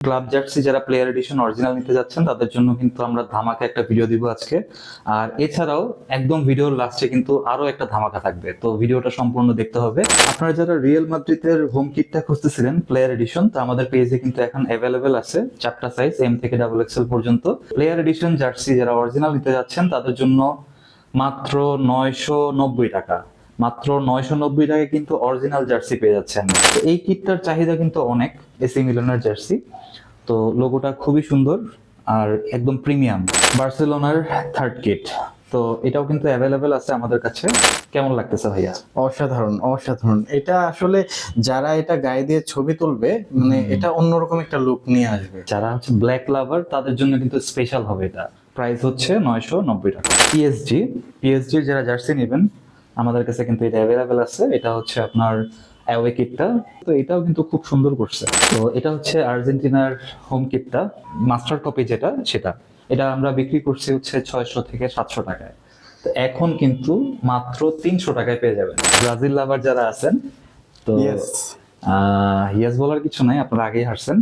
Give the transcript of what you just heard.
Club jersey যারা player addition original নিতে যাচ্ছেন তাদের জন্য কিন্তু আমরা ধামাকা একটা ভিডিও দিব আজকে। আর এছাড়াও একদম ভিডিওর লাস্টে কিন্তু আরো একটা ধামাকা থাকবে, তো ভিডিওটা সম্পূর্ণ দেখতে হবে। আপনারা যারা রিয়াল মাদ্রিদের হোম কিটটা খুঁজতেছিলেন প্লেয়ার এডিশন, তো আমাদের পেজে কিন্তু এখন অ্যাভেলেবেল আছে 4টা সাইজ, এম থেকে ডাবল এক্সেল পর্যন্ত। প্লেয়ার এডিশন জার্সি যারা অরিজিনাল নিতে যাচ্ছেন তাদের জন্য মাত্র 990 টাকা, মাত্র 990 টাকায় কিন্তু অরিজিনাল জার্সি পেয়ে যাচ্ছেন। তো এই কিটটার চাহিদা কিন্তু অনেক, এসি মিলানের জার্সি। তো লোগোটা খুবই সুন্দর আর একদম প্রিমিয়াম, বার্সেলোনার থার্ড কিট। তো এটাও কিন্তু অ্যাভেলেবেল আছে আমাদের কাছে। কেমন লাগতেছে ভাইয়া? অসাধারণ অসাধারণ। এটা আসলে যারা এটা গায়ে দিয়ে ছবি তুলবে, মানে এটা অন্যরকম একটা লুক নিয়ে আসবে। যারা হচ্ছে ব্ল্যাক লাভার তাদের জন্য কিন্তু স্পেশাল হবে এটা। প্রাইস হচ্ছে 990 টাকা। পিএসজির যারা জার্সি নেবেন আমাদের কাছে কিন্তু এটা অ্যাভেলেবেল আছে। এটা হচ্ছে আপনার অ্যাওয়ে কিটটা, তো এটাও কিন্তু খুব সুন্দর করছে। তো এটা হচ্ছে আর্জেন্টিনার হোম কিটটা, মাস্টার কপি যেটা সেটা। এটা আমরা বিক্রি করছি হচ্ছে 600 থেকে 700 টাকায়। তো এখন কিন্তু মাত্র 300 টাকায় পেয়ে যাবেন। ব্রাজিল লাভার যারা আছেন, তো ইয়েস, ইয়েস বলার কিছু নাই, আপনারা আগেই হারছেন।